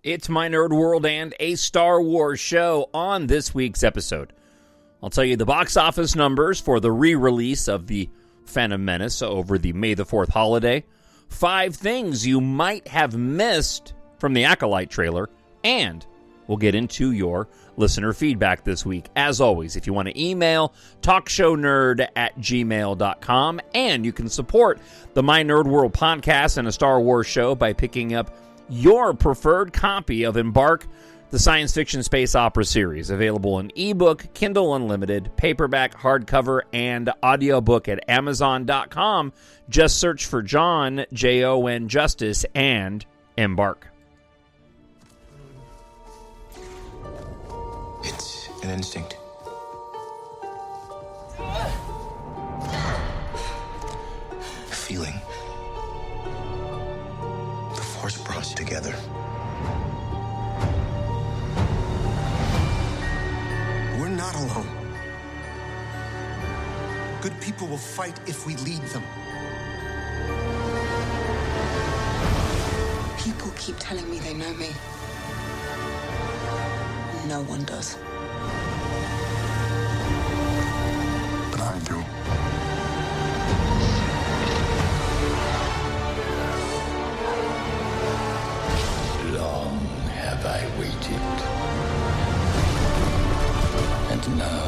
It's My Nerd World and a Star Wars show. On this week's episode, I'll tell you the box office numbers for the re-release of The Phantom Menace over the May the 4th holiday, 5 things you might have missed from the Acolyte trailer, and we'll get into your listener feedback this week. As always, if you want to email, TalkShowNerd@gmail.com, and you can support the My Nerd World podcast and a Star Wars show by picking up your preferred copy of EMBARK, the science fiction space opera series, available in ebook, Kindle Unlimited, paperback, hardcover, and audiobook at Amazon.com. Just search for Jon, Jon Justice, and EMBARK. It's an instinct. A feeling. The Force brought us together. We're not alone. Good people will fight if we lead them. People keep telling me they know me. No one does. But I do. Long have I waited. And now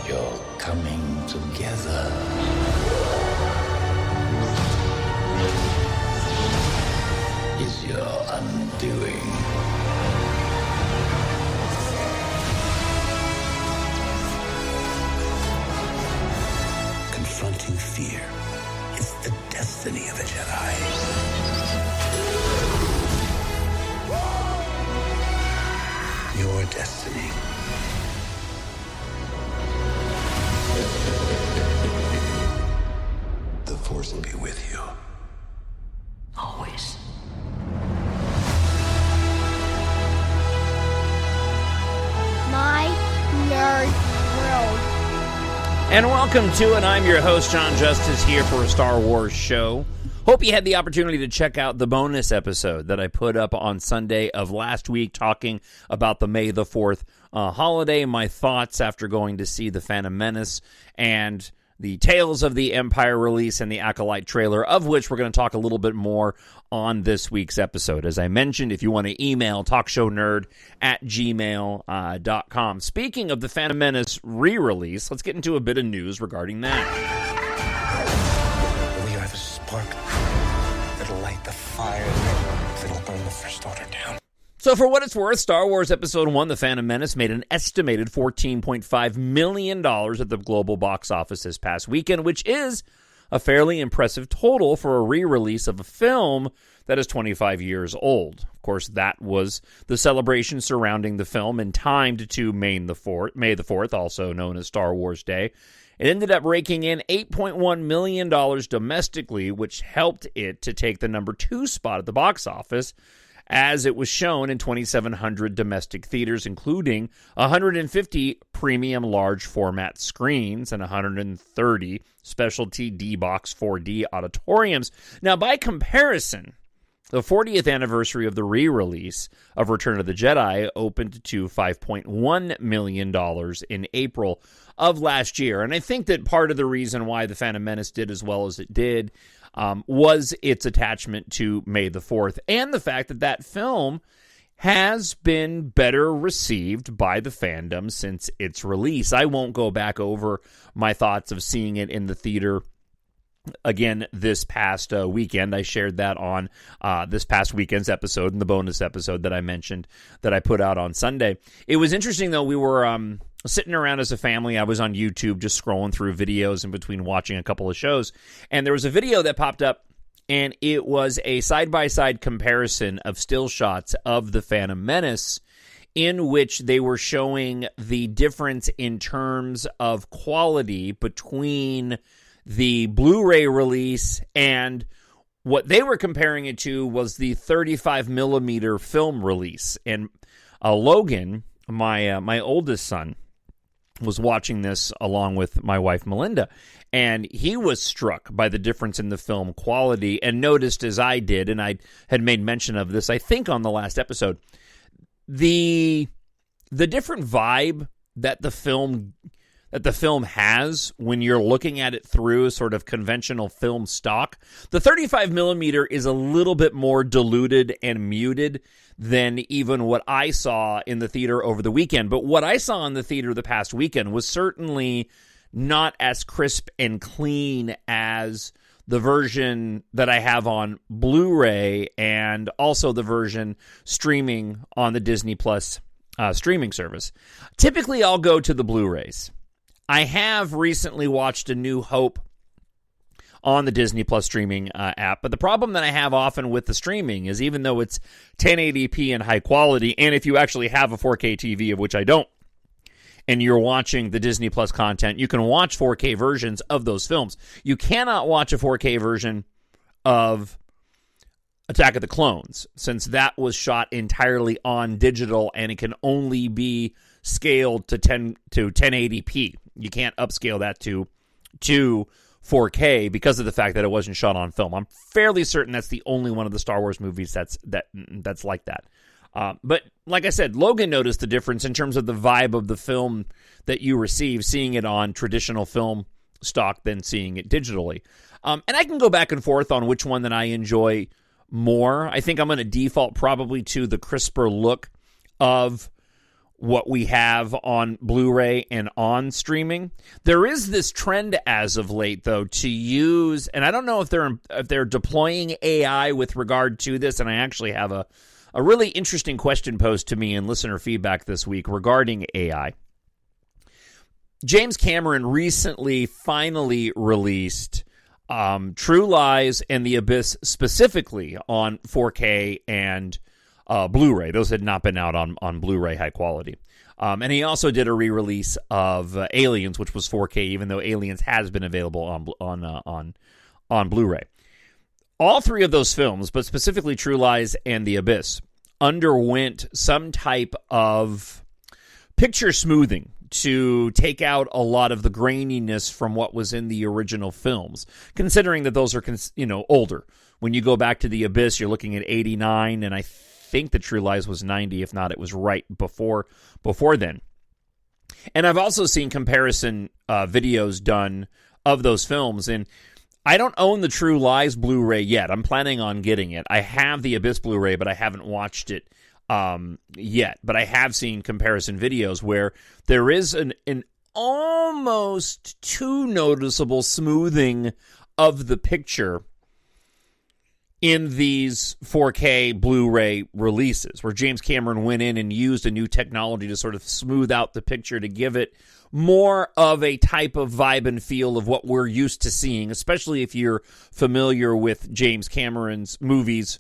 you're coming together. Is your undoing. Confronting fear is the destiny of a Jedi. Your destiny. The Force will be with you. Always. My Nerd World. And welcome to, and I'm your host, Jon Justice, here for a Star Wars show. Hope you had the opportunity to check out the bonus episode that I put up on Sunday of last week, talking about the May the 4th holiday, my thoughts after going to see The Phantom Menace, and the Tales of the Empire release and the Acolyte trailer, of which we're going to talk a little bit more on this week's episode. As I mentioned, if you want to email, TalkShowNerd@gmail.com. Speaking of the Phantom Menace re-release, let's get into a bit of news regarding that. We are the spark that'll light the fire that'll burn the First Order down. So for what it's worth, Star Wars Episode 1, The Phantom Menace, made an estimated $14.5 million at the global box office this past weekend, which is a fairly impressive total for a re-release of a film that is 25 years old. Of course, that was the celebration surrounding the film and timed to May the 4th, also known as Star Wars Day. It ended up raking in $8.1 million domestically, which helped it to take the number 2 spot at the box office, as it was shown in 2,700 domestic theaters, including 150 premium large format screens and 130 specialty D-Box 4D auditoriums. Now, by comparison, the 40th anniversary of the re-release of Return of the Jedi opened to $5.1 million in April of last year. And I think that part of the reason why The Phantom Menace did as well as it did was its attachment to May the 4th, and the fact that that film has been better received by the fandom since its release. I won't go back over my thoughts of seeing it in the theater again this past weekend. I shared that on this past weekend's episode and the bonus episode that I mentioned that I put out on Sunday. It was interesting, though. We were sitting around as a family. I was on YouTube just scrolling through videos in between watching a couple of shows, and there was a video that popped up, and it was a side-by-side comparison of still shots of The Phantom Menace, in which they were showing the difference in terms of quality between the Blu-ray release and what they were comparing it to was the 35 millimeter film release. And Logan, my oldest son, was watching this along with my wife, Melinda, and he was struck by the difference in the film quality and noticed, as I did, and I had made mention of this, I think, on the last episode, the different vibe that the film has when you're looking at it through sort of conventional film stock. The 35 millimeter is a little bit more diluted and muted than even what I saw in the theater over the weekend. But what I saw in the theater the past weekend was certainly not as crisp and clean as the version that I have on Blu-ray and also the version streaming on the Disney Plus streaming service. Typically, I'll go to the Blu-rays. I have recently watched A New Hope on the Disney Plus streaming app, but the problem that I have often with the streaming is even though it's 1080p and high quality, and if you actually have a 4K TV, of which I don't, and you're watching the Disney Plus content, you can watch 4K versions of those films. You cannot watch a 4K version of Attack of the Clones, since that was shot entirely on digital and it can only be scaled to 1080p. You can't upscale that to 4K because of the fact that it wasn't shot on film. I'm fairly certain that's the only one of the Star Wars movies that's like that. But like I said, Logan noticed the difference in terms of the vibe of the film that you receive, seeing it on traditional film stock than seeing it digitally. And I can go back and forth on which one that I enjoy more. I think I'm going to default probably to the crisper look of what we have on Blu-ray and on streaming. There is this trend as of late, though, to use, and I don't know if they're deploying AI with regard to this, and I actually have a really interesting question posed to me in listener feedback this week regarding AI. James Cameron recently finally released True Lies and The Abyss specifically on 4K and Blu-ray. Those had not been out on Blu-ray high quality. And he also did a re-release of Aliens, which was 4K, even though Aliens has been available on Blu-ray. All three of those films, but specifically True Lies and The Abyss, underwent some type of picture smoothing to take out a lot of the graininess from what was in the original films, considering that those are older. When you go back to The Abyss, you're looking at 89, and I think the True Lies was 90. If not, it was right before then. And I've also seen comparison videos done of those films, and I don't own the True Lies Blu-ray yet. I'm planning on getting it. I have the Abyss Blu-ray, but I haven't watched it yet. But I have seen comparison videos where there is an almost too noticeable smoothing of the picture in these 4K Blu-ray releases, where James Cameron went in and used a new technology to sort of smooth out the picture to give it more of a type of vibe and feel of what we're used to seeing, especially if you're familiar with James Cameron's movies,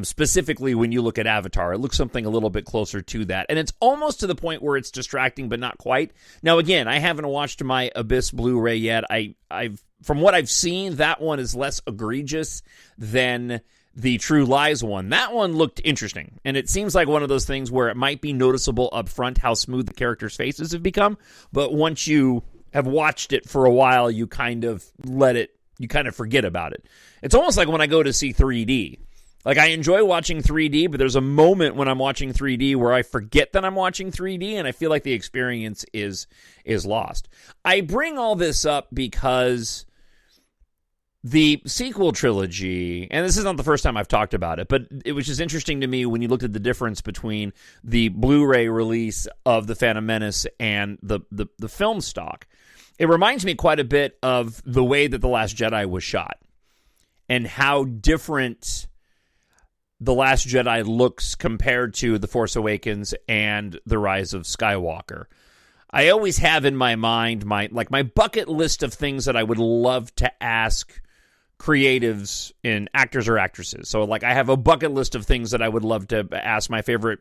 specifically when you look at Avatar. It looks something a little bit closer to that. And it's almost to the point where it's distracting, but not quite. Now, again, I haven't watched my Abyss Blu-ray yet. I've from what I've seen, that one is less egregious than the True Lies one. That one looked interesting, and it seems like one of those things where it might be noticeable up front how smooth the characters' faces have become, but once you have watched it for a while, you kind of forget about it. It's almost like when I go to see 3D. Like, I enjoy watching 3D, but there's a moment when I'm watching 3D where I forget that I'm watching 3D, and I feel like the experience is lost. I bring all this up because the sequel trilogy, and this is not the first time I've talked about it, but it was just interesting to me when you looked at the difference between the Blu-ray release of The Phantom Menace and the film stock. It reminds me quite a bit of the way that The Last Jedi was shot and how different The Last Jedi looks compared to The Force Awakens and The Rise of Skywalker. I always have in my mind my bucket list of things that I would love to ask creatives in actors or actresses. So, like, I have a bucket list of things that I would love to ask my favorite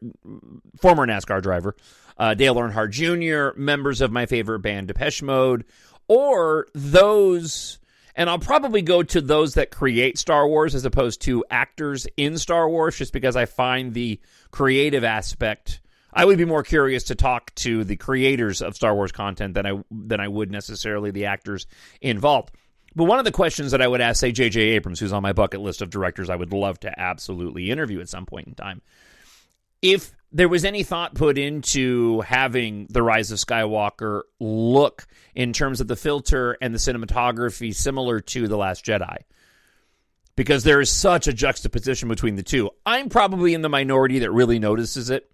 former NASCAR driver, Dale Earnhardt Jr., members of my favorite band, Depeche Mode, or those, and I'll probably go to those that create Star Wars as opposed to actors in Star Wars, just because I find the creative aspect I would be more curious to talk to the creators of Star Wars content than I would necessarily the actors involved. But one of the questions that I would ask, say, J.J. Abrams, who's on my bucket list of directors I would love to absolutely interview at some point in time, if there was any thought put into having The Rise of Skywalker look in terms of the filter and the cinematography similar to The Last Jedi, because there is such a juxtaposition between the two. I'm probably in the minority that really notices it.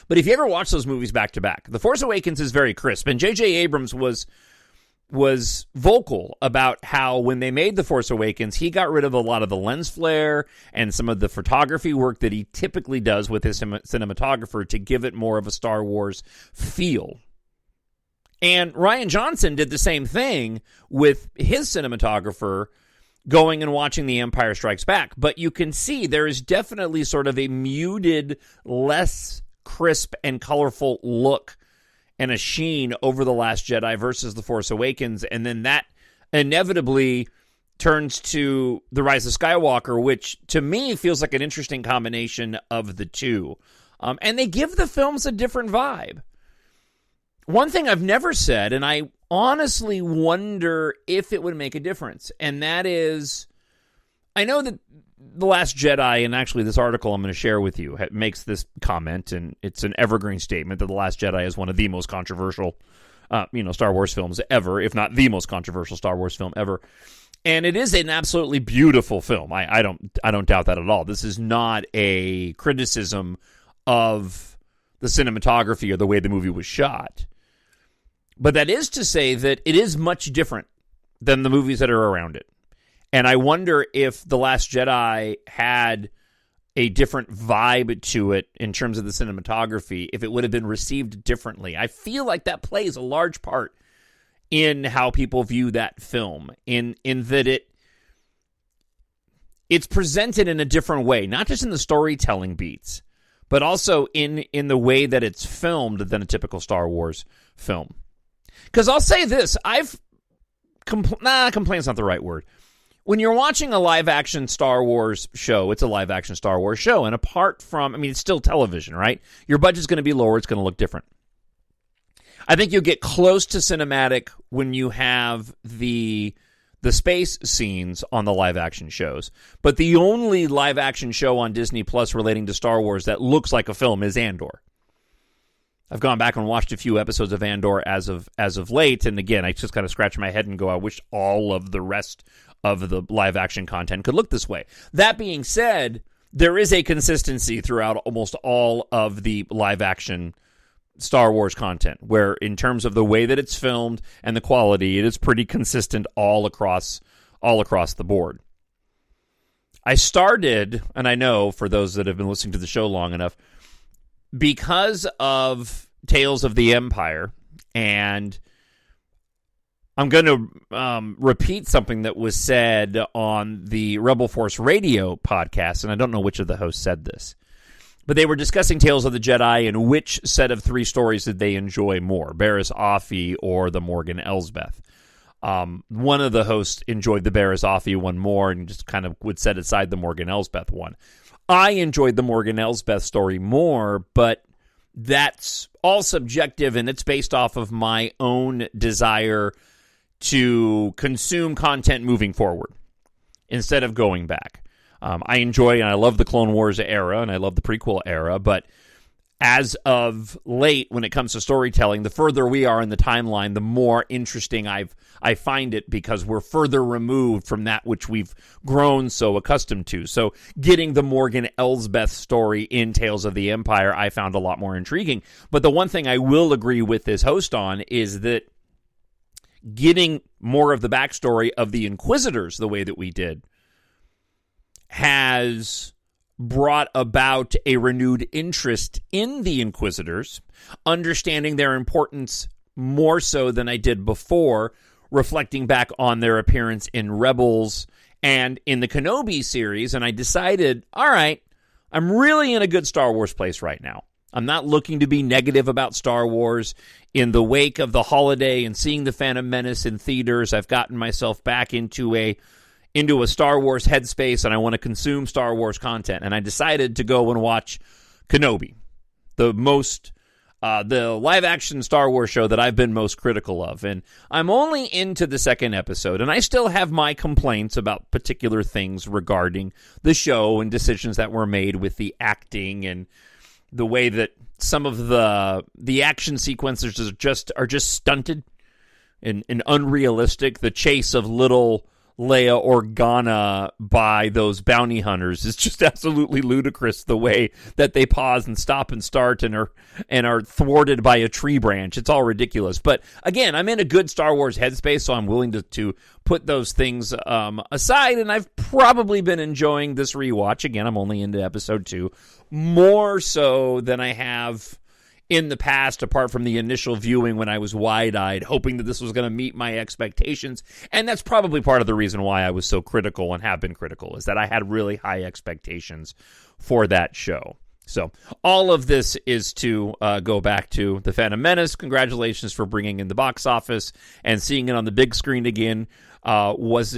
But if you ever watch those movies back to back, The Force Awakens is very crisp, and J.J. Abrams was vocal about how when they made The Force Awakens, he got rid of a lot of the lens flare and some of the photography work that he typically does with his cinematographer to give it more of a Star Wars feel. And Rian Johnson did the same thing with his cinematographer going and watching The Empire Strikes Back. But you can see there is definitely sort of a muted, less crisp and colorful look and a sheen over The Last Jedi versus The Force Awakens, and then that inevitably turns to The Rise of Skywalker, which to me feels like an interesting combination of the two. And they give the films a different vibe. One thing I've never said, and I honestly wonder if it would make a difference, and that is, I know that The Last Jedi, and actually this article I'm going to share with you, makes this comment, and it's an evergreen statement that The Last Jedi is one of the most controversial, Star Wars films ever, if not the most controversial Star Wars film ever. And it is an absolutely beautiful film. I don't doubt that at all. This is not a criticism of the cinematography or the way the movie was shot. But that is to say that it is much different than the movies that are around it. And I wonder if The Last Jedi had a different vibe to it in terms of the cinematography, if it would have been received differently. I feel like that plays a large part in how people view that film, in that it's presented in a different way, not just in the storytelling beats, but also in the way that it's filmed than a typical Star Wars film. Because I'll say this, complaint's not the right word. When you're watching a live-action Star Wars show, it's a live-action Star Wars show. And apart from, it's still television, right? Your budget's going to be lower. It's going to look different. I think you'll get close to cinematic when you have the space scenes on the live-action shows. But the only live-action show on Disney Plus relating to Star Wars that looks like a film is Andor. I've gone back and watched a few episodes of Andor as of late. And again, I just kind of scratch my head and go, I wish all of the rest of the live action content could look this way. That being said, there is a consistency throughout almost all of the live action Star Wars content, where in terms of the way that it's filmed and the quality, it is pretty consistent all across the board. I started, and I know for those that have been listening to the show long enough, because of Tales of the Empire, and I'm going to repeat something that was said on the Rebel Force Radio podcast, and I don't know which of the hosts said this, but they were discussing Tales of the Jedi and which set of three stories did they enjoy more, Barriss Offee or the Morgan Elsbeth. One of the hosts enjoyed the Barriss Offee one more and just kind of would set aside the Morgan Elsbeth one. I enjoyed the Morgan Elsbeth story more, but that's all subjective, and it's based off of my own desire to consume content moving forward instead of going back. I enjoy and I love the Clone Wars era, and I love the prequel era, but as of late, when it comes to storytelling, the further we are in the timeline, the more interesting I find it, because we're further removed from that which we've grown so accustomed to. So getting the Morgan Elsbeth story in Tales of the Empire, I found a lot more intriguing. But the one thing I will agree with this host on is that getting more of the backstory of the Inquisitors the way that we did has brought about a renewed interest in the Inquisitors, understanding their importance more so than I did before, reflecting back on their appearance in Rebels and in the Kenobi series, and I decided, all right, I'm really in a good Star Wars place right now. I'm not looking to be negative about Star Wars. In the wake of the holiday and seeing The Phantom Menace in theaters, I've gotten myself back into a Star Wars headspace, and I want to consume Star Wars content. And I decided to go and watch Kenobi. the live-action Star Wars show that I've been most critical of. And I'm only into the second episode, and I still have my complaints about particular things regarding the show and decisions that were made with the acting and the way that some of the action sequences are just stunted and unrealistic. The chase of little Leia Organa by those bounty hunters is just absolutely ludicrous. The way that they pause and stop and start and are thwarted by a tree branch. It's all ridiculous. But again, I'm in a good Star Wars headspace, so I'm willing to put those things aside. And I've probably been enjoying this rewatch. Again, I'm only into episode 2, more so than I have in the past, apart from the initial viewing when I was wide-eyed, hoping that this was going to meet my expectations. And that's probably part of the reason why I was so critical and have been critical, is that I had really high expectations for that show. So all of this is to go back to The Phantom Menace. Congratulations for bringing in the box office, and seeing it on the big screen again was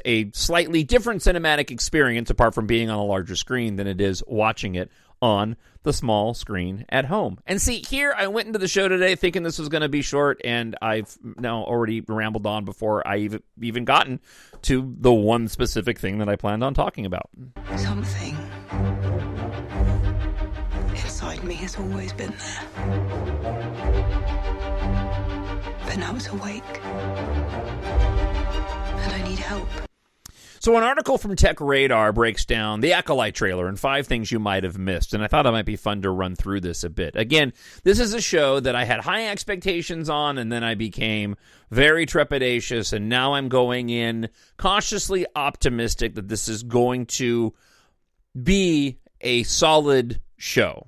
a slightly different cinematic experience, apart from being on a larger screen, than it is watching it on the small screen at home. And see, here I went into the show today thinking this was going to be short, and I've now already rambled on before I even gotten to the one specific thing that I planned on talking about. Something inside me has always been there. But now it's awake. And I need help. So an article from Tech Radar breaks down the Acolyte trailer and 5 things you might have missed, and I thought it might be fun to run through this a bit. Again, this is a show that I had high expectations on, and then I became very trepidatious, and now I'm going in cautiously optimistic that this is going to be a solid show.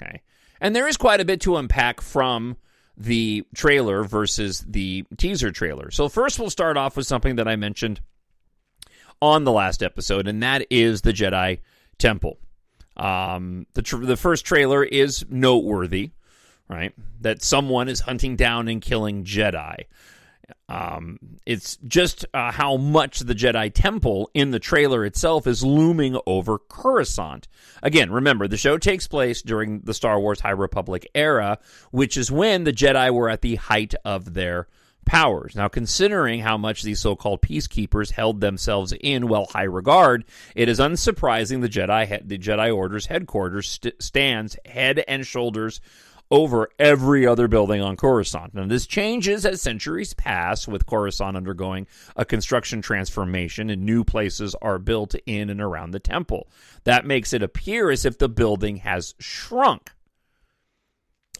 Okay, and there is quite a bit to unpack from the trailer versus the teaser trailer. So first we'll start off with something that I mentioned on the last episode, and that is the Jedi Temple. The first trailer is noteworthy, right? That someone is hunting down and killing Jedi. It's just how much the Jedi Temple in the trailer itself is looming over Coruscant. Again, remember, the show takes place during the Star Wars High Republic era, which is when the Jedi were at the height of their powers. Now, considering how much these so-called peacekeepers held themselves in high regard, it is unsurprising the Jedi Order's headquarters stands head and shoulders over every other building on Coruscant. Now, this changes as centuries pass, with Coruscant undergoing a construction transformation and new places are built in and around the temple. That makes it appear as if the building has shrunk.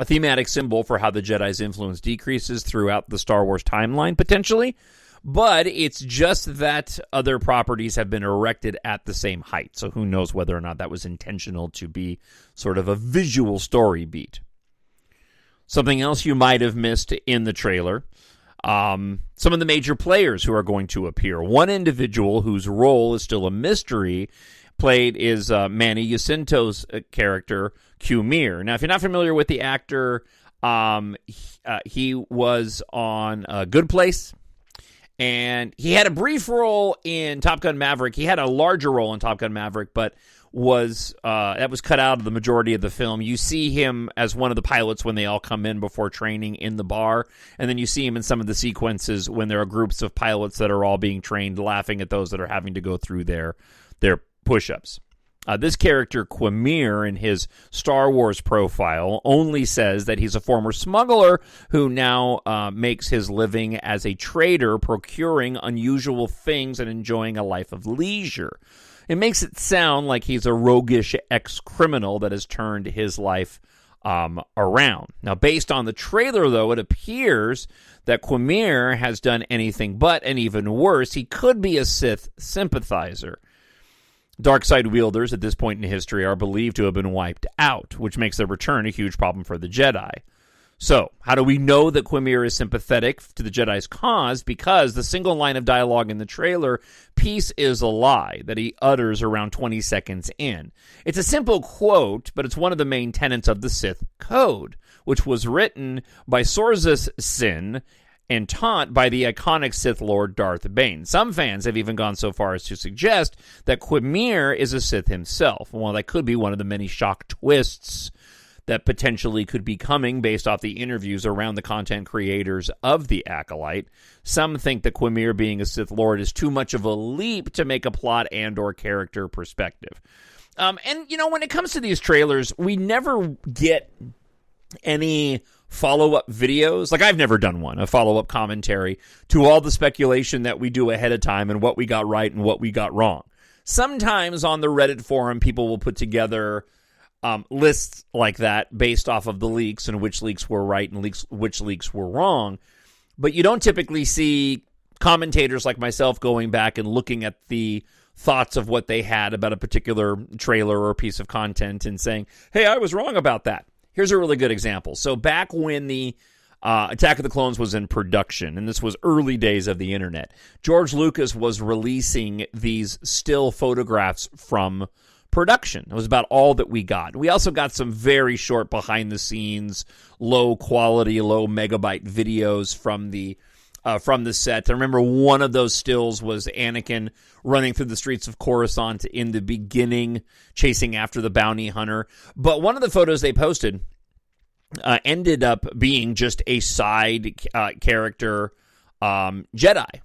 A thematic symbol for how the Jedi's influence decreases throughout the Star Wars timeline, potentially, but it's just that other properties have been erected at the same height, so who knows whether or not that was intentional to be sort of a visual story beat. Something else you might have missed in the trailer, some of the major players who are going to appear. One individual whose role is still a mystery is Manny Jacinto's character, Qmir. Now, if you're not familiar with the actor, he was on Good Place, and he had a brief role in Top Gun Maverick. He had a larger role in Top Gun Maverick, but that was cut out of the majority of the film. You see him as one of the pilots when they all come in before training in the bar, and then you see him in some of the sequences when there are groups of pilots that are all being trained, laughing at those that are having to go through their push-ups. This character, Qmir, in his Star Wars profile, only says that he's a former smuggler who now makes his living as a trader, procuring unusual things and enjoying a life of leisure. It makes it sound like he's a roguish ex-criminal that has turned his life around. Now, based on the trailer, though, it appears that Qmir has done anything but, and even worse, he could be a Sith sympathizer. Dark side wielders at this point in history are believed to have been wiped out, which makes their return a huge problem for the Jedi. So, how do we know that Qmir is sympathetic to the Jedi's cause? Because the single line of dialogue in the trailer, "Peace is a lie," that he utters around 20 seconds in. It's a simple quote, but it's one of the main tenets of the Sith Code, which was written by Sorza Sin and taught by the iconic Sith Lord Darth Bane. Some fans have even gone so far as to suggest that Qmir is a Sith himself. While that could be one of the many shock twists that potentially could be coming based off the interviews around the content creators of the Acolyte. Some think that Quimir being a Sith Lord is too much of a leap to make a plot and or character perspective. And, when it comes to these trailers, we never get any follow-up videos. Like, I've never done one, a follow-up commentary to all the speculation that we do ahead of time and what we got right and what we got wrong. Sometimes on the Reddit forum, people will put together lists like that based off of the leaks and which leaks were right and which leaks were wrong. But you don't typically see commentators like myself going back and looking at the thoughts of what they had about a particular trailer or piece of content and saying, hey, I was wrong about that. Here's a really good example. So back when the Attack of the Clones was in production, and this was early days of the internet, George Lucas was releasing these still photographs from production. It was about all that we got. We also got some very short behind-the-scenes, low-quality, low megabyte videos from the set. I remember one of those stills was Anakin running through the streets of Coruscant in the beginning, chasing after the bounty hunter. But one of the photos they posted ended up being just a side character Jedi.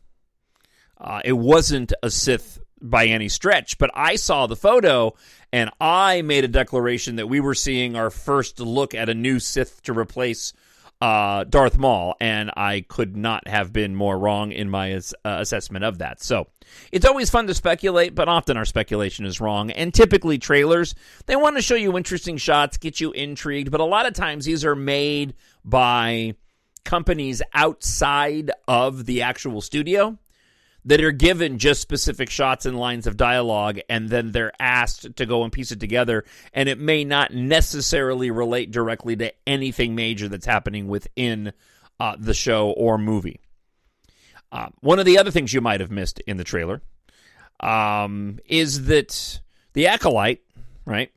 It wasn't a Sith by any stretch, but I saw the photo and I made a declaration that we were seeing our first look at a new Sith to replace Darth Maul, and I could not have been more wrong in my assessment of that. So it's always fun to speculate, but often our speculation is wrong. And typically trailers, they want to show you interesting shots, get you intrigued, but a lot of times these are made by companies outside of the actual studio that are given just specific shots and lines of dialogue, and then they're asked to go and piece it together, and it may not necessarily relate directly to anything major that's happening within the show or movie. One of the other things you might have missed in the trailer is that the Acolyte, right,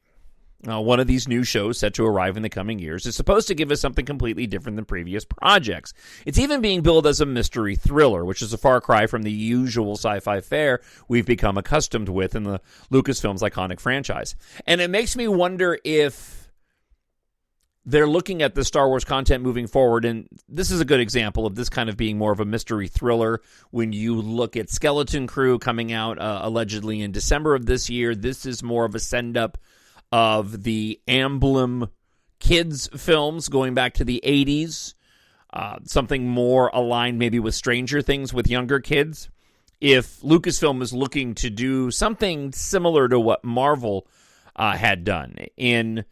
one of these new shows set to arrive in the coming years, is supposed to give us something completely different than previous projects. It's even being billed as a mystery thriller, which is a far cry from the usual sci-fi fare we've become accustomed with in the Lucasfilm's iconic franchise. And it makes me wonder if they're looking at the Star Wars content moving forward, and this is a good example of this kind of being more of a mystery thriller. When you look at Skeleton Crew coming out allegedly in December of this year, this is more of a send-up of the Emblem kids films going back to the 80s, something more aligned maybe with Stranger Things with younger kids. If Lucasfilm is looking to do something similar to what Marvel had done in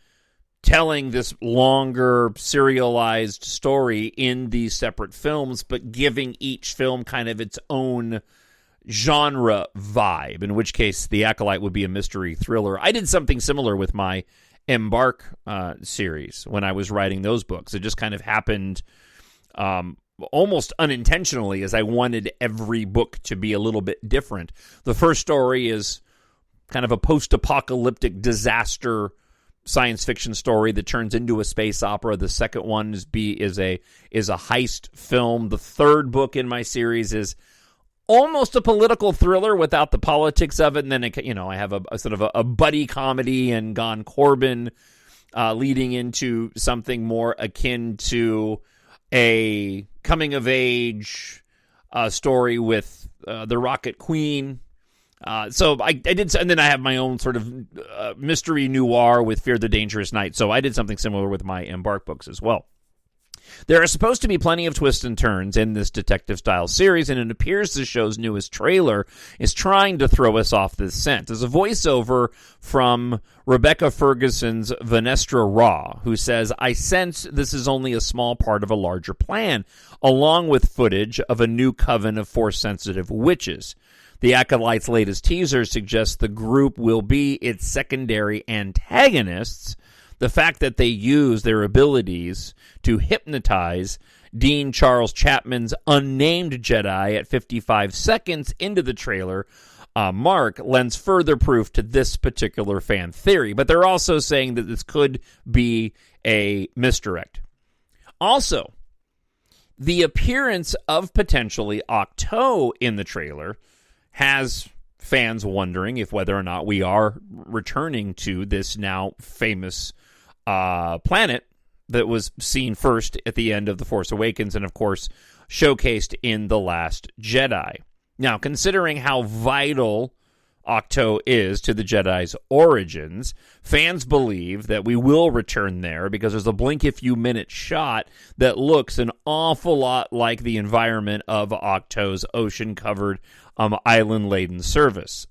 telling this longer serialized story in these separate films, but giving each film kind of its own genre vibe, in which case the Acolyte would be a mystery thriller. I did something similar with my EMBARK series when I was writing those books. It just kind of happened almost unintentionally, as I wanted every book to be a little bit different. The first story is kind of a post-apocalyptic disaster science fiction story that turns into a space opera. The second one is a heist film. The third book in my series is almost a political thriller without the politics of it. And then, I have a sort of a buddy comedy and Corbijn leading into something more akin to a coming-of-age story with the Rocket Queen. So I did, and then I have my own sort of mystery noir with Fear the Dangerous Night. So I did something similar with my EMBARK books as well. There are supposed to be plenty of twists and turns in this detective-style series, and it appears the show's newest trailer is trying to throw us off this scent. There's a voiceover from Rebecca Ferguson's Vanestra Raw, who says, "I sense this is only a small part of a larger plan, along with footage of a new coven of Force-sensitive witches. The Acolyte's latest teaser suggests the group will be its secondary antagonists. The fact that they use their abilities to hypnotize Dean Charles Chapman's unnamed Jedi at 55 seconds into the trailer mark lends further proof to this particular fan theory. But they're also saying that this could be a misdirect. Also, the appearance of potentially Octo in the trailer has fans wondering if whether or not we are returning to this now famous planet that was seen first at the end of The Force Awakens and, of course, showcased in The Last Jedi. Now, considering how vital Ahch-To is to the Jedi's origins, fans believe that we will return there because there's a blink-if-you-minute shot that looks an awful lot like the environment of Ahch-To's ocean-covered, island-laden surface.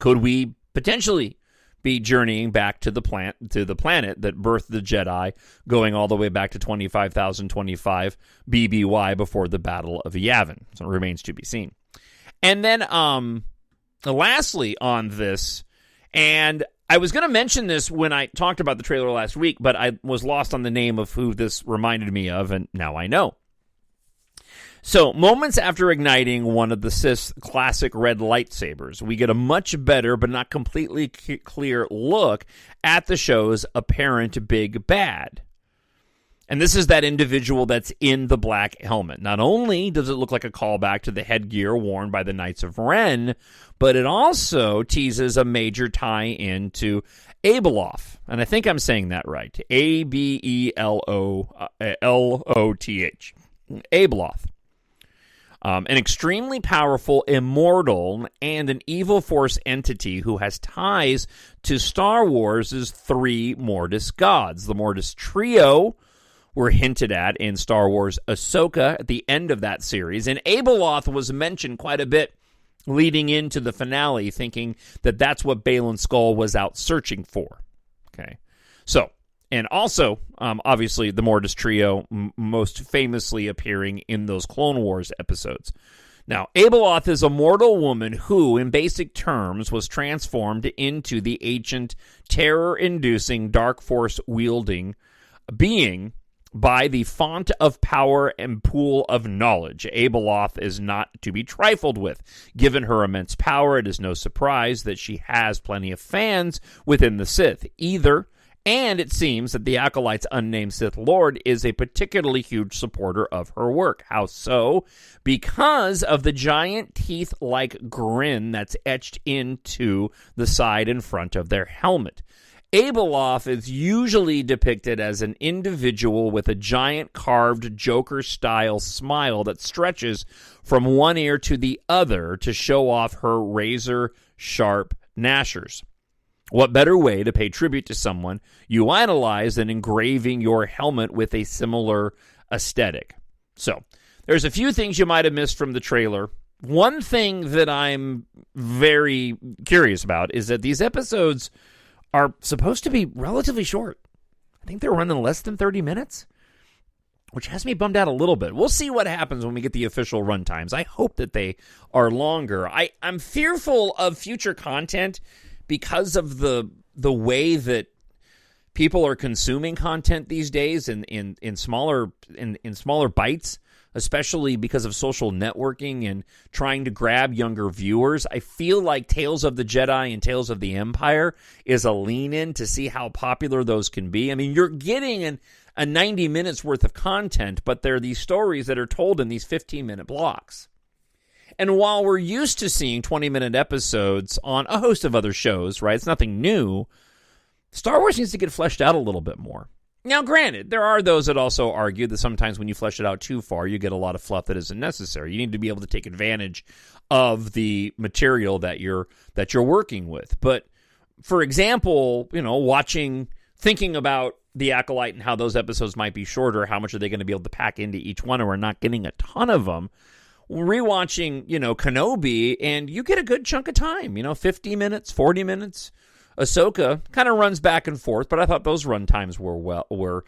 Could we potentially be journeying back to the planet that birthed the Jedi, going all the way back to 25,025 BBY before the Battle of Yavin? So it remains to be seen. And then, lastly on this, and I was going to mention this when I talked about the trailer last week, but I was lost on the name of who this reminded me of, and now I know. So, moments after igniting one of the Sith's classic red lightsabers, we get a much better but not completely clear look at the show's apparent big bad. And this is that individual that's in the black helmet. Not only does it look like a callback to the headgear worn by the Knights of Ren, but it also teases a major tie-in to Abeloth. And I think I'm saying that right. Abeloth. Abeloth. An extremely powerful immortal and an evil force entity who has ties to Star Wars' three Mortis gods. The Mortis trio were hinted at in Star Wars Ahsoka at the end of that series, and Abeloth was mentioned quite a bit leading into the finale, thinking that that's what Baylan Skoll was out searching for. Okay, so, and also, obviously, the Mortis trio most famously appearing in those Clone Wars episodes. Now, Abeloth is a mortal woman who, in basic terms, was transformed into the ancient, terror-inducing, dark force-wielding being by the font of power and pool of knowledge. Abeloth is not to be trifled with. Given her immense power, it is no surprise that she has plenty of fans within the Sith. And it seems that the Acolyte's unnamed Sith Lord is a particularly huge supporter of her work. How so? Because of the giant teeth-like grin that's etched into the side and front of their helmet. Abeloth is usually depicted as an individual with a giant carved Joker-style smile that stretches from one ear to the other to show off her razor-sharp gnashers. What better way to pay tribute to someone you idolize than engraving your helmet with a similar aesthetic? So, there's a few things you might have missed from the trailer. One thing that I'm very curious about is that these episodes are supposed to be relatively short. I think they're running less than 30 minutes, which has me bummed out a little bit. We'll see what happens when we get the official run times. I hope that they are longer. I'm fearful of future content because of the way that people are consuming content these days in smaller bites, especially because of social networking and trying to grab younger viewers. I feel like Tales of the Jedi and Tales of the Empire is a lean-in to see how popular those can be. I mean, you're getting a 90 minutes worth of content, but they're these stories that are told in these 15-minute blocks. And while we're used to seeing 20-minute episodes on a host of other shows, right, it's nothing new, Star Wars needs to get fleshed out a little bit more. Now, granted, there are those that also argue that sometimes when you flesh it out too far, you get a lot of fluff that isn't necessary. You need to be able to take advantage of the material that you're working with. But, for example, thinking about The Acolyte and how those episodes might be shorter, how much are they going to be able to pack into each one, or we're not getting a ton of them. Rewatching, Kenobi, and you get a good chunk of time, 50 minutes, 40 minutes. Ahsoka kind of runs back and forth, but I thought those run times were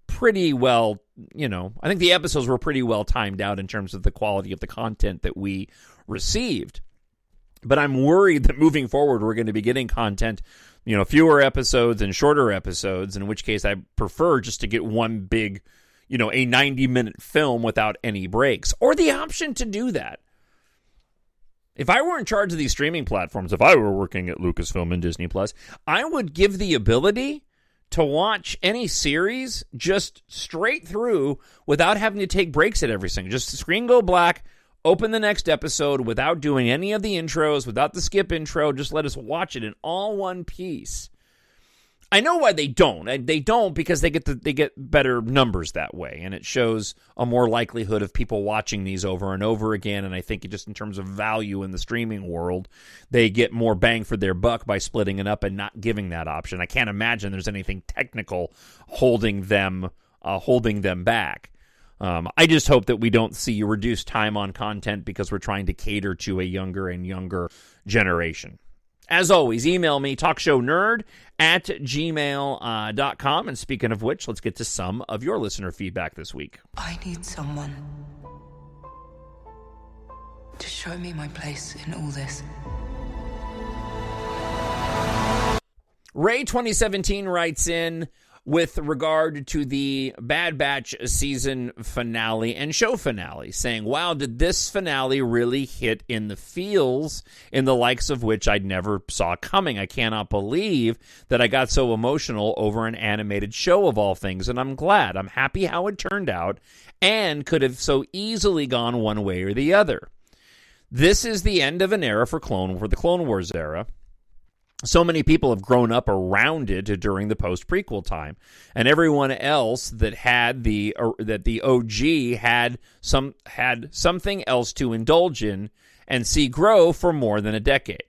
pretty well, I think the episodes were pretty well timed out in terms of the quality of the content that we received. But I'm worried that moving forward, we're going to be getting content, fewer episodes and shorter episodes, in which case I prefer just to get one big, a 90-minute film without any breaks, or the option to do that. If I were in charge of these streaming platforms, if I were working at Lucasfilm and Disney+, I would give the ability to watch any series just straight through without having to take breaks at every single. Just the screen go black, open the next episode without doing any of the intros, without the skip intro. Just let us watch it in all one piece. I know why they don't. They don't because they get better numbers that way, and it shows a more likelihood of people watching these over and over again. And I think just in terms of value in the streaming world, they get more bang for their buck by splitting it up and not giving that option. I can't imagine there's anything technical holding them back. I just hope that we don't see reduced time on content because we're trying to cater to a younger and younger generation. As always, email me, talkshownerd@gmail.com. And speaking of which, let's get to some of your listener feedback this week. I need someone to show me my place in all this. Ray 2017 writes in with regard to the Bad Batch season finale and show finale, saying, wow, did this finale really hit in the feels in the likes of which I'd never saw coming. I cannot believe that I got so emotional over an animated show of all things, and I'm glad. I'm happy how it turned out and could have so easily gone one way or the other. This is the end of an era for the Clone Wars era. So many people have grown up around it during the post-prequel time, and everyone else that had the OG had something else to indulge in and see grow for more than a decade.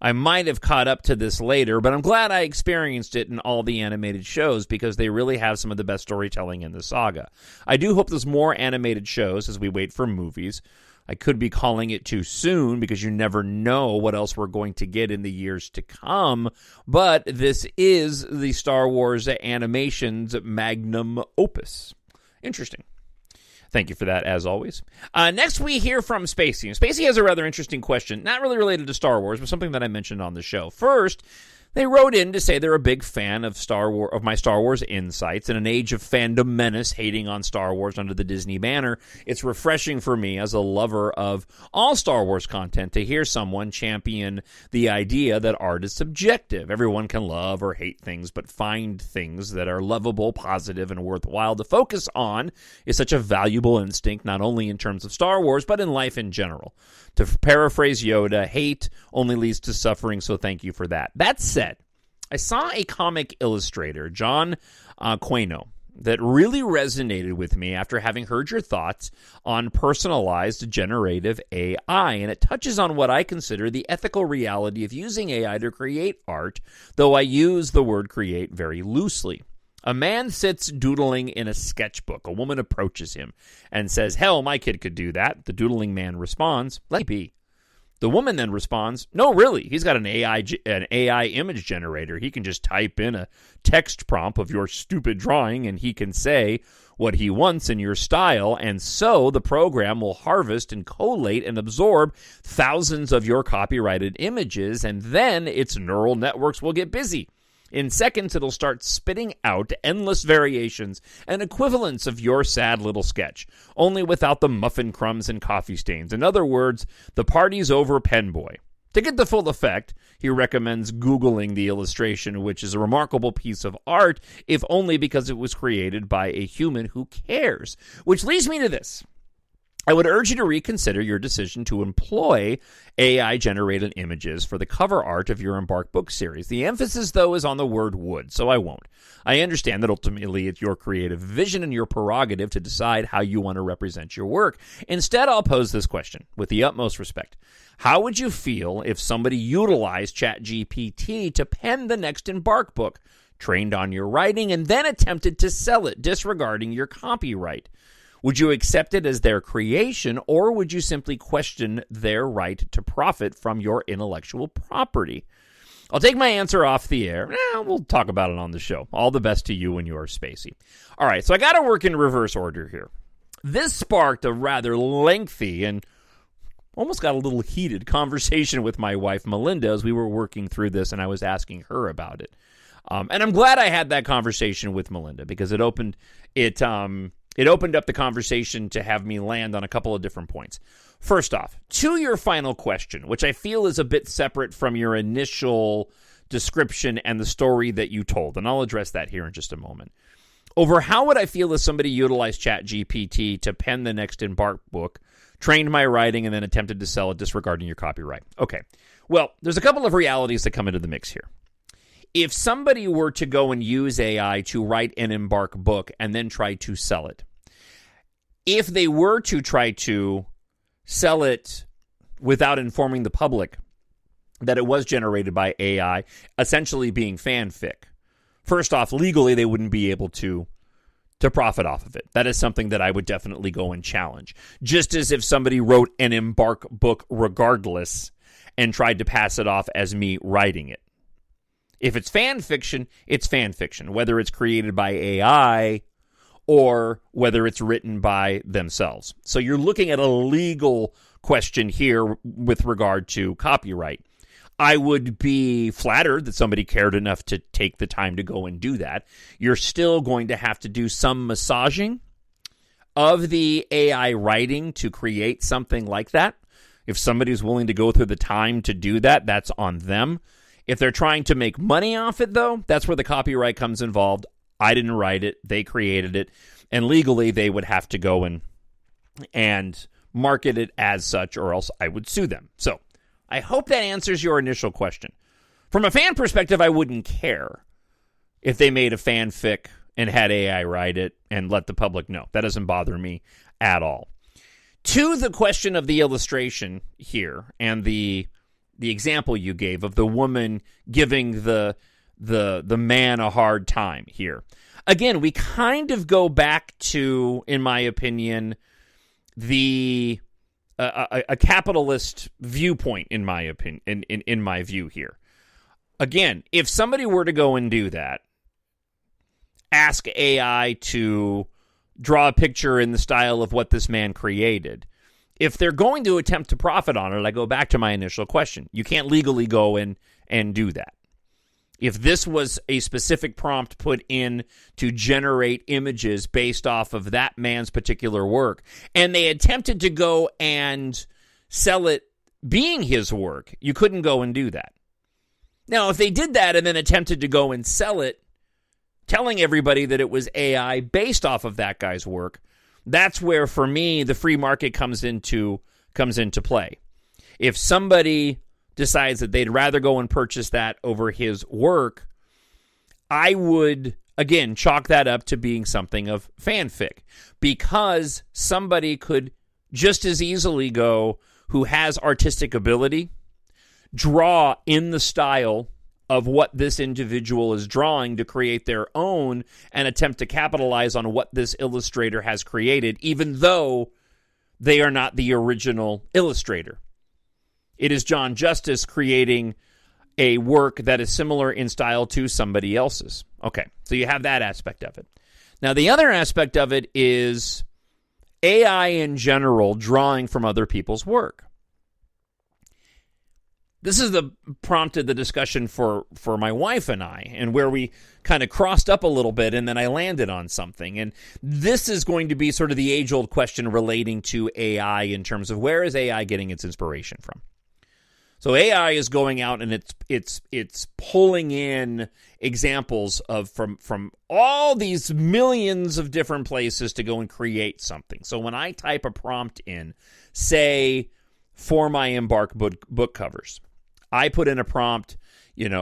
I might have caught up to this later, but I'm glad I experienced it in all the animated shows because they really have some of the best storytelling in the saga. I do hope there's more animated shows as we wait for movies. I could be calling it too soon because you never know what else we're going to get in the years to come, but this is the Star Wars animation's magnum opus. Interesting. Thank you for that, as always. Next, we hear from Spacey. And Spacey has a rather interesting question, not really related to Star Wars, but something that I mentioned on the show. First, they wrote in to say they're a big fan of my Star Wars insights. In an age of fandom menace hating on Star Wars under the Disney banner, it's refreshing for me as a lover of all Star Wars content to hear someone champion the idea that art is subjective. Everyone can love or hate things, but find things that are lovable, positive, and worthwhile to focus on is such a valuable instinct, not only in terms of Star Wars, but in life in general. To paraphrase Yoda, hate only leads to suffering, so thank you for that. That said, I saw a comic illustrator, Jon Justice, that really resonated with me after having heard your thoughts on personalized generative AI, and it touches on what I consider the ethical reality of using AI to create art, though I use the word create very loosely. A man sits doodling in a sketchbook. A woman approaches him and says, hell, my kid could do that. The doodling man responds, let me be. The woman then responds, no, really, he's got an AI image generator. He can just type in a text prompt of your stupid drawing, and he can say what he wants in your style, and so the program will harvest and collate and absorb thousands of your copyrighted images, and then its neural networks will get busy. In seconds, it'll start spitting out endless variations and equivalents of your sad little sketch, only without the muffin crumbs and coffee stains. In other words, the party's over, Penboy. To get the full effect, he recommends Googling the illustration, which is a remarkable piece of art, if only because it was created by a human who cares. Which leads me to this. I would urge you to reconsider your decision to employ AI-generated images for the cover art of your EMBARK book series. The emphasis, though, is on the word would, so I won't. I understand that ultimately it's your creative vision and your prerogative to decide how you want to represent your work. Instead, I'll pose this question with the utmost respect. How would you feel if somebody utilized ChatGPT to pen the next EMBARK book, trained on your writing, and then attempted to sell it, disregarding your copyright? Would you accept it as their creation, or would you simply question their right to profit from your intellectual property? I'll take my answer off the air. We'll talk about it on the show. All the best to you and yours, Spacey. All right, so I got to work in reverse order here. This sparked a rather lengthy and almost got a little heated conversation with my wife, Melinda, as we were working through this, and I was asking her about it. And I'm glad I had that conversation with Melinda because it opened up the conversation to have me land on a couple of different points. First off, to your final question, which I feel is a bit separate from your initial description and the story that you told, and I'll address that here in just a moment. Over how would I feel if somebody utilized ChatGPT to pen the next EMBARK book, trained my writing, and then attempted to sell it disregarding your copyright? Okay, well, there's a couple of realities that come into the mix here. If somebody were to go and use AI to write an EMBARK book and then try to sell it, if they were to try to sell it without informing the public that it was generated by AI, essentially being fanfic, first off, legally, they wouldn't be able to profit off of it. That is something that I would definitely go and challenge. Just as if somebody wrote an EMBARK book regardless and tried to pass it off as me writing it. If it's fan fiction, it's fan fiction, whether it's created by AI or whether it's written by themselves. So you're looking at a legal question here with regard to copyright. I would be flattered that somebody cared enough to take the time to go and do that. You're still going to have to do some massaging of the AI writing to create something like that. If somebody's willing to go through the time to do that, that's on them. If they're trying to make money off it, though, that's where the copyright comes involved. I didn't write it. They created it. And legally, they would have to go and market it as such, or else I would sue them. So I hope that answers your initial question. From a fan perspective, I wouldn't care if they made a fanfic and had AI write it and let the public know. That doesn't bother me at all. To the question of the illustration here and the example you gave of the woman giving the man a hard time here. Again, we kind of go back to, in my opinion, a capitalist viewpoint, in my opinion, in my view here. Again, if somebody were to go and do that, ask AI to draw a picture in the style of what this man created, if they're going to attempt to profit on it, I go back to my initial question. You can't legally go in and do that. If this was a specific prompt put in to generate images based off of that man's particular work, and they attempted to go and sell it being his work, you couldn't go and do that. Now, if they did that and then attempted to go and sell it, telling everybody that it was AI based off of that guy's work, that's where, for me, the free market comes into play. If somebody decides that they'd rather go and purchase that over his work, I would, again, chalk that up to being something of fanfic, because somebody could just as easily go, who has artistic ability, draw in the style of what this individual is drawing to create their own and attempt to capitalize on what this illustrator has created, even though they are not the original illustrator. It is Jon Justice creating a work that is similar in style to somebody else's. Okay, so you have that aspect of it. Now, the other aspect of it is AI in general drawing from other people's work. This is prompted the discussion for my wife and I, and where we kind of crossed up a little bit, and then I landed on something. And this is going to be sort of the age-old question relating to AI in terms of where is AI getting its inspiration from. So AI is going out and it's pulling in examples of from all these millions of different places to go and create something. So when I type a prompt in, say, for my EMBARK book covers, I put in a prompt, young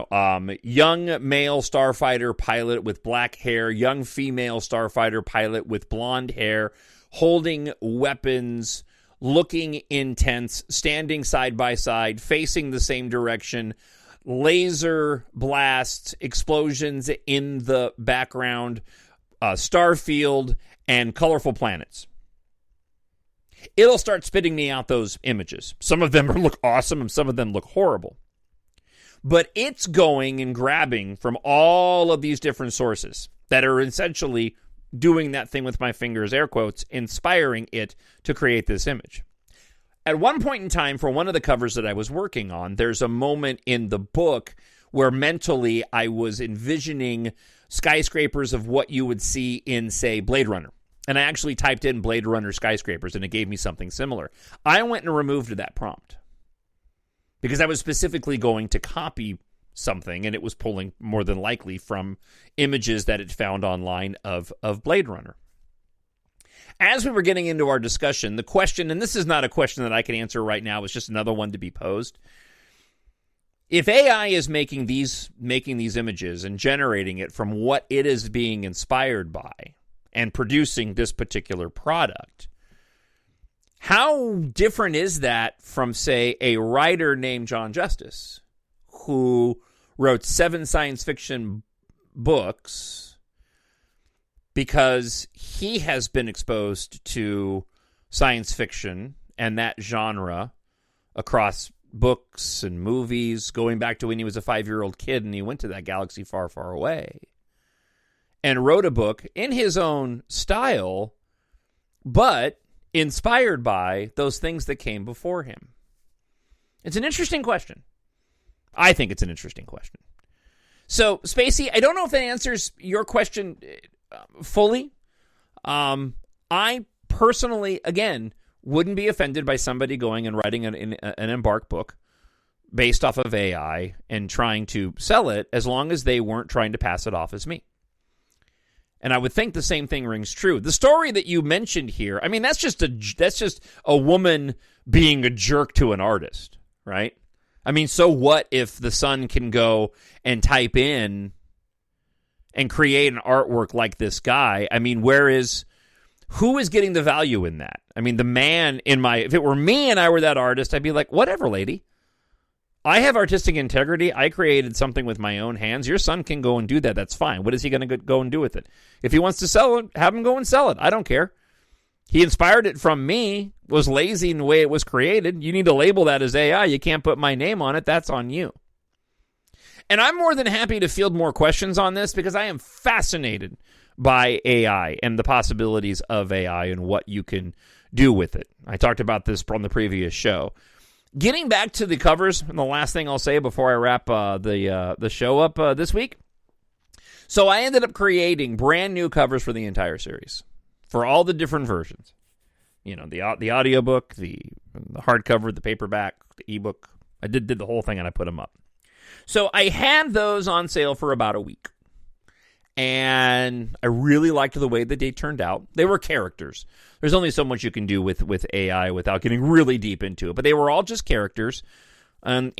male starfighter pilot with black hair, young female starfighter pilot with blonde hair, holding weapons, looking intense, standing side by side, facing the same direction, laser blasts, explosions in the background, starfield, and colorful planets. It'll start spitting me out those images. Some of them look awesome and some of them look horrible. But it's going and grabbing from all of these different sources that are essentially doing that thing with my fingers, air quotes, inspiring it to create this image. At one point in time, for one of the covers that I was working on, there's a moment in the book where mentally I was envisioning skyscrapers of what you would see in, say, Blade Runner. And I actually typed in Blade Runner skyscrapers, and it gave me something similar. I went and removed that prompt because I was specifically going to copy something, and it was pulling more than likely from images that it found online of Blade Runner. As we were getting into our discussion, the question, and this is not a question that I can answer right now, it's just another one to be posed. if AI is making these images and generating it from what it is being inspired by and producing this particular product, how different is that from, say, a writer named Jon Justice, who wrote 7 science fiction books because he has been exposed to science fiction and that genre across books and movies, going back to when he was a 5-year-old kid and he went to that galaxy far, far away, and wrote a book in his own style, but inspired by those things that came before him? It's an interesting question. I think it's an interesting question. So, Spacey, I don't know if that answers your question fully. I personally, again, wouldn't be offended by somebody going and writing an EMBARK book based off of AI and trying to sell it, as long as they weren't trying to pass it off as me. And I would think the same thing rings true. The story that you mentioned here, I mean, that's just a woman being a jerk to an artist, right? I mean, so what if the son can go and type in and create an artwork like this guy? I mean, who is getting the value in that? I mean, the man if it were me and I were that artist, I'd be like, whatever, lady. I have artistic integrity. I created something with my own hands. Your son can go and do that. That's fine. What is he going to go and do with it? If he wants to sell it, have him go and sell it. I don't care. He inspired it from me, was lazy in the way it was created. You need to label that as AI. You can't put my name on it. That's on you. And I'm more than happy to field more questions on this, because I am fascinated by AI and the possibilities of AI and what you can do with it. I talked about this from the previous show. Getting back to the covers, and the last thing I'll say before I wrap the show up this week. So I ended up creating brand new covers for the entire series, for all the different versions. You know, the audiobook, the hardcover, the paperback, the ebook. I did the whole thing, and I put them up. So I had those on sale for about a week. And I really liked the way that they turned out. They were characters. There's only so much you can do with AI without getting really deep into it. But they were all just characters, and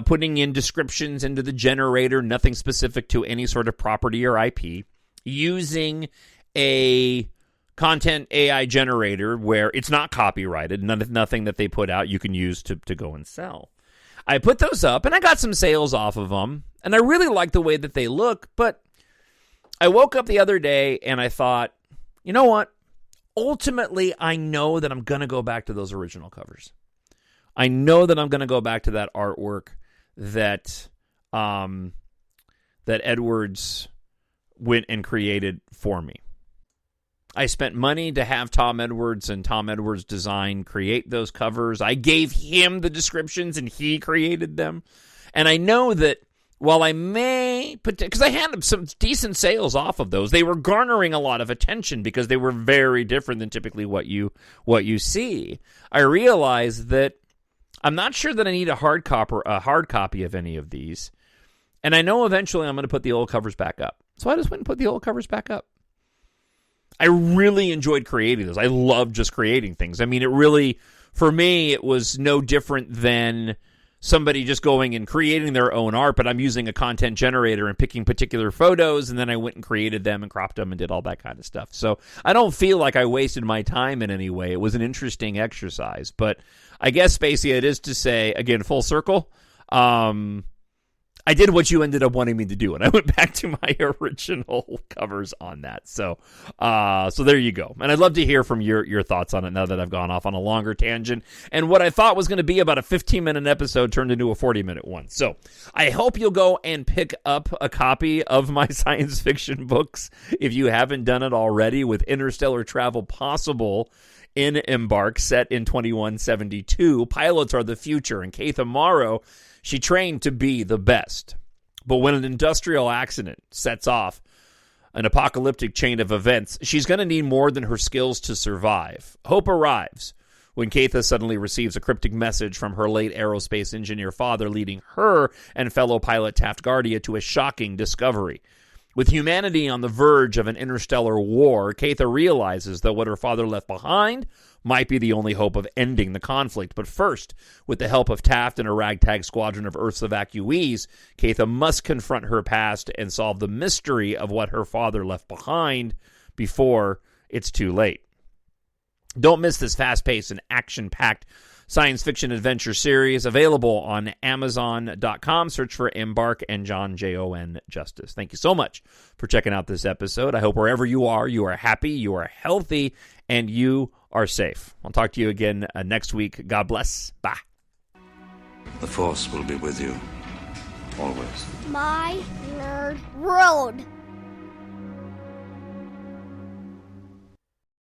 putting in descriptions into the generator, nothing specific to any sort of property or IP, using a content AI generator where it's not copyrighted, nothing that they put out you can use to go and sell. I put those up, and I got some sales off of them, and I really like the way that they look, but I woke up the other day and I thought, you know what? Ultimately, I know that I'm going to go back to those original covers. I know that I'm going to go back to that artwork that Edwards went and created for me. I spent money to have Tom Edwards and Tom Edwards Design create those covers. I gave him the descriptions and he created them. And I know that while I may, because I had some decent sales off of those, they were garnering a lot of attention because they were very different than typically what you see. I realized that I'm not sure that I need a hard copy of any of these, and I know eventually I'm going to put the old covers back up. So I just went and put the old covers back up. I really enjoyed creating those. I love just creating things. I mean, it really, for me, it was no different than somebody just going and creating their own art, but I'm using a content generator and picking particular photos, and then I went and created them and cropped them and did all that kind of stuff. So I don't feel like I wasted my time in any way. It was an interesting exercise. But I guess, Spacey, it is to say, again, full circle, I did what you ended up wanting me to do, and I went back to my original covers on that. So there you go. And I'd love to hear from your thoughts on it now that I've gone off on a longer tangent. And what I thought was going to be about a 15-minute episode turned into a 40-minute one. So I hope you'll go and pick up a copy of my science fiction books if you haven't done it already, with interstellar travel possible in EMBARK, set in 2172. Pilots are the future, and Keith Amaro, she trained to be the best. But when an industrial accident sets off an apocalyptic chain of events, she's going to need more than her skills to survive. Hope arrives when Keitha suddenly receives a cryptic message from her late aerospace engineer father, leading her and fellow pilot Taft Guardia to a shocking discovery. With humanity on the verge of an interstellar war, Keitha realizes that what her father left behind might be the only hope of ending the conflict. But first, with the help of Taft and a ragtag squadron of Earth's evacuees, Keitha must confront her past and solve the mystery of what her father left behind before it's too late. Don't miss this fast-paced and action-packed science fiction adventure series, available on Amazon.com. Search for EMBARK and Jon Justice. Thank you so much for checking out this episode. I hope wherever you are happy, you are healthy, and you are safe. I'll talk to you again next week. God bless. Bye. The Force will be with you, always. My nerd world.